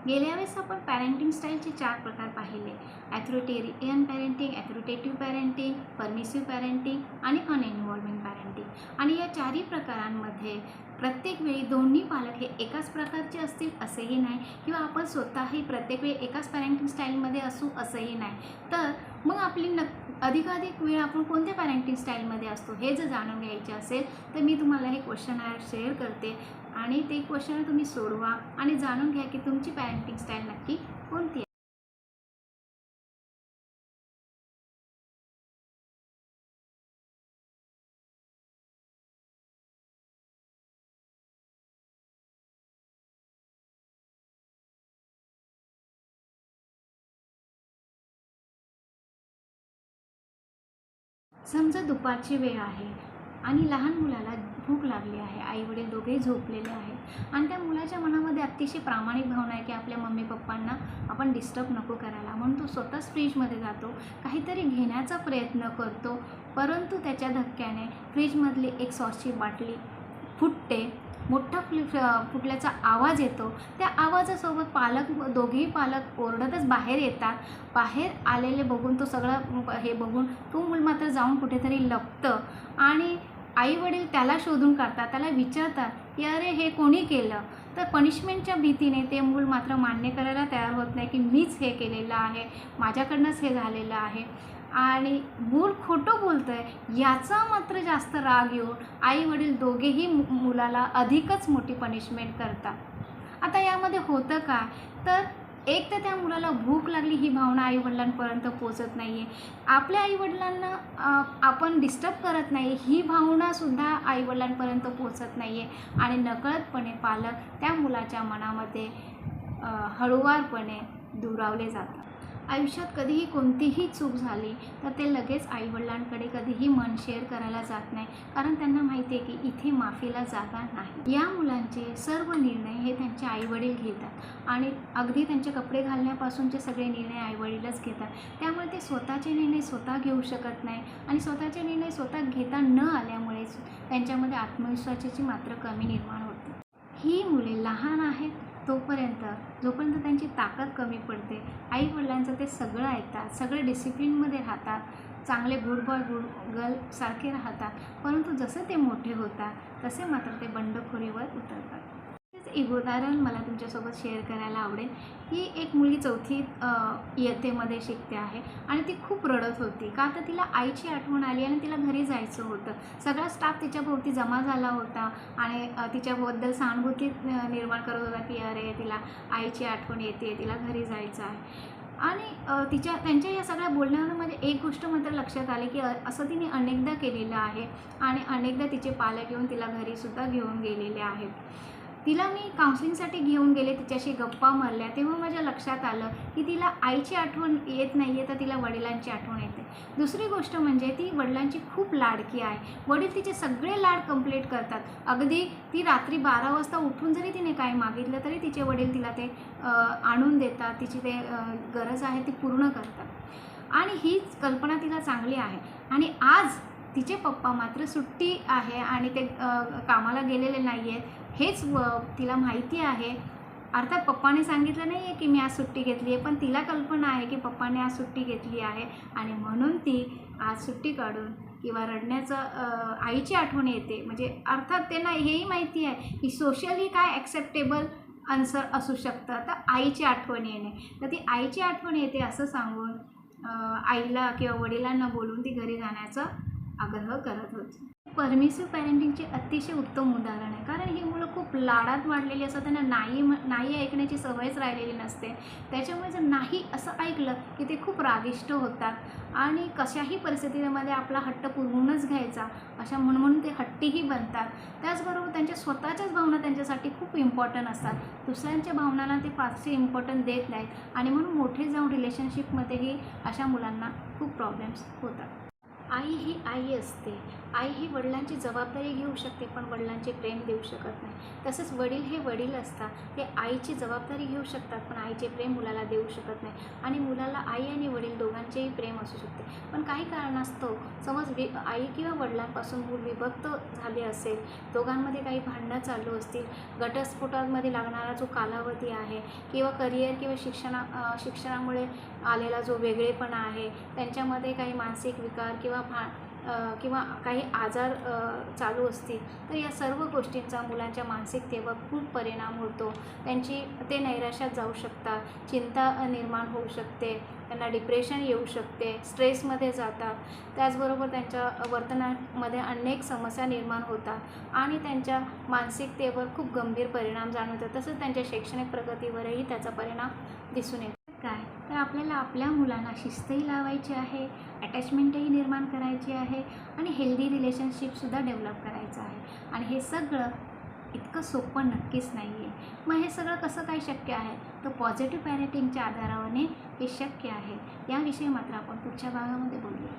गेल्या वेळेस आपण पॅरेंटिंग स्टाईलचे 4 प्रकार पाहिले. ॲथॉरिटेरियन पॅरेंटिंग, ॲथॉरिटेटिव्ह पॅरेंटिंग, परमिसिव्ह पॅरेंटिंग आणि अनइन्व्हॉल्विंग पॅरेंटिंग. आणि या 4ही प्रकारांमध्ये प्रत्येक वेळी दोन्ही पालक हे एकाच प्रकारचे असतील असेही नाही, किंवा आपण स्वतःही प्रत्येक वेळी एकाच पॅरेंटिंग स्टाईलमध्ये असू असंही नाही. तर मग आपली अधिकाधिक वेळ आपण कोणत्या पॅरेंटिंग स्टाईलमध्ये असतो हे जर जाणून घ्यायचे असेल तर मी तुम्हाला हे क्वेश्चनर शेअर करते आणि ते क्वेश्चनर तुम्ही सोडवा आणि जाणून घ्या की तुमची पॅरेंटिंग स्टाईल नक्की कोणती आहे. समजा दुपारची वेळ आहे आणि लहान मुलाला भूक लागली आहे. आईवडील दोघेही झोपलेले आहेत आणि त्या मुलाच्या मनामध्ये अतिशय प्रामाणिक भावना आहे की आपल्या मम्मी पप्पांना आपण डिस्टर्ब नको करायला, म्हणून तो स्वतःच फ्रीजमध्ये जातो, काहीतरी घेण्याचा प्रयत्न करतो. परंतु त्याच्या धक्क्याने फ्रीजमधली एक सॉसची बाटली फुटते. मोठा फुटल्याचा आवाज येतो. त्या आवाजासोबत दोघेही पालक ओरडतच बाहेर येतात. बाहेर आलेले बघून तो सगळं हे बघून तो मूल मात्र जाऊन कुठेतरी लपतं आणि आई-वडील त्याला शोधून काढतात. त्याला विचारतात की अरे हे कोणी केलं? तर पनिशमेंटच्या भीतीने ते मूल मात्र मान्य करायला तयार होत नाही की मीच हे केलेलं आहे, माझ्याकडनंच हे झालेलं आहे. आणि मूल खोटं बोलतं आहे याचा मात्र जास्त राग येऊन आई-वडील दोघेही मुलाला अधिकच मोठी पनिशमेंट करतात. आता यामध्ये होतं काय, तर एक तर त्या मुलाला भूक लागली ही भावना आईवडिलांपर्यंत पोचत नाही आहे. आपल्या आईवडिलांना आपण डिस्टर्ब करत नाही ही भावनासुद्धा आईवडिलांपर्यंत पोचत नाही आहे आणि नकळतपणे पालक त्या मुलाच्या मनामध्ये हळूवारपणे दुरावले जातात. आयुष्यात कधीही कोणतीही चूक झाली तर ते लगेच आईवडिलांकडे कधीही मन शेअर करायला जात नाही, कारण त्यांना माहिती आहे की इथे माफीला जागा नाही. या मुलांचे सर्व निर्णय हे त्यांचे आईवडील घेतात आणि अगदी त्यांचे कपडे घालण्यापासूनचे सगळे निर्णय आईवडीलच घेतात. त्यामुळे ते स्वतःचे निर्णय स्वतः घेऊ शकत नाही आणि स्वतःचे निर्णय स्वतः घेता न आल्यामुळेच त्यांच्यामध्ये आत्मविश्वासाची मात्र कमी निर्माण होते. ही मुले लहान आहेत जोपर्यंत त्यांची ताकद कमी पडते, आईवडिलांचं ते सगळं ऐकतात, सगळे डिसिप्लिनमध्ये राहतात, चांगले गुड बॉय गुड गर्ल सारखे राहतात. परंतु जसं ते मोठे होतात तसे मात्र ते बंडखोरीवर उतरतात. एक उदाहरण मला तुमच्यासोबत शेअर करायला आवडेल. ही एक मुलगी 4थीत इयत्तेमध्ये शिकते आहे आणि ती खूप रडत होती, का तर तिला आईची आठवण आली आणि तिला घरी जायचं होतं. सगळा स्टाफ तिच्याभोवती जमा झाला होता आणि तिच्याबद्दल सहानुभूती निर्माण करत होता की अरे तिला आईची आठवण येते, तिला घरी जायचं आहे. आणि त्यांच्या या सगळ्या बोलण्यामध्ये एक गोष्ट मात्र लक्षात आली की असं तिने अनेकदा केलेलं आहे आणि अनेकदा तिचे पालक येऊन तिला घरीसुद्धा घेऊन गेलेले आहेत. तिला मी काउन्सिलिंगसाठी घेऊन गेले, तिच्याशी गप्पा मारल्या, तेव्हा माझ्या लक्षात आलं की तिला आईची आठवण येत नाही आहे तर तिला वडिलांची आठवण येते. दुसरी गोष्ट म्हणजे ती वडिलांची खूप लाडकी आहे. वडील तिचे सगळे लाड कंप्लीट करतात. अगदी ती रात्री 12 वाजता उठून जरी तिने काय मागितलं तरी तिचे वडील तिला ते आणून देतात, तिची ते गरज आहे ती पूर्ण करतात आणि हीच कल्पना तिला चांगली आहे. आणि आज तिचे पप्पा मात्र सुट्टी आहे आणि ते कामाला गेलेले नाही आहेत हेच तिला माहिती आहे. अर्थात पप्पाने सांगितलं नाही आहे की मी आज सुट्टी घेतली आहे, पण तिला कल्पना आहे की पप्पाने आज सुट्टी घेतली आहे आणि म्हणून ती आज सुट्टी काढून किंवा रडण्याचं आईची आठवण येते. म्हणजे अर्थात त्यांना हेही माहिती आहे की सोशली काय ॲक्सेप्टेबल आन्सर असू शकतं, तर आईची आठवण येणे. तर ती आईची आठवण येते असं सांगून आईला किंवा वडिलांना बोलून ती घरी जाण्याचा आग्रह करत होती. परमिसिव्ह पॅरेंटिंगचे अतिशय उत्तम उदाहरण आहे, कारण ही मुलं खूप लाडात वाढलेली असतात. त्यांना नाही ऐकण्याची सवयच राहिलेली नसते. त्याच्यामुळे जर नाही असं ऐकलं की ते खूप रागिष्ट होतात आणि कशाही परिस्थितीमध्ये आपला हट्ट पुरवूनच घ्यायचा अशा म्हणून ते हट्टीही बनतात. त्याचबरोबर त्यांच्या स्वतःच्याच भावना त्यांच्यासाठी खूप इम्पॉर्टंट असतात. दुसऱ्यांच्या भावनांना ते फारसे इम्पॉर्टंट देत नाहीत आणि म्हणून मोठे जाऊन रिलेशनशिपमध्येही अशा मुलांना खूप प्रॉब्लेम्स होतात. आई ही आई असते. आई ही वडिलांची जबाबदारी घेऊ शकते, पण वडिलांचे प्रेम देऊ शकत नाही. तसंच वडील हे वडील असतात. ते आईची जबाबदारी घेऊ शकतात, पण आईचे प्रेम मुलाला देऊ शकत नाही. आणि मुलाला आई आणि वडील दोघांचेही प्रेम असू शकते. पण काही कारणास्तव समज आई किंवा वडिलांपासून मूल विभक्त झाले असेल, दोघांमध्ये काही भांडणं चालू असतील, घटस्फोटांमध्ये लागणारा जो कालावधी आहे किंवा करिअर किंवा शिक्षणामुळे आलेला जो वेगळेपणा आहे, त्यांच्यामध्ये काही मानसिक विकार किंवा काही आजार चालू असतील, तर या सर्व गोष्टींचा मुलांच्या मानसिकतेवर खूप परिणाम होतो. ते नैराश्यात जाऊ शकतात, चिंता निर्माण होऊ शकते, त्यांना डिप्रेशन येऊ शकते, स्ट्रेसमध्ये जातात. त्याचबरोबर त्यांच्या वर्तनामध्ये अनेक समस्या निर्माण होतात आणि त्यांच्या मानसिकतेवर खूप गंभीर परिणाम जाणवतात. तसंच त्यांच्या शैक्षणिक प्रगतीवरही त्याचा परिणाम दिसून येतो. काय तर आपल्याला आपल्या मुलांना शिस्तही लावायची आहे, अटॅचमेंटही निर्माण करायची आहे आणि हेल्दी रिलेशनशिपसुद्धा डेव्हलप करायचं आहे. आणि हे सगळं इतकं सोपं नक्कीच नाही आहे. मग हे सगळं कसं काय शक्य आहे? तर पॉझिटिव्ह पॅरेंटिंगच्या आधाराने हे शक्य आहे. याविषयी मात्र आपण पुढच्या भागामध्ये बोलूया.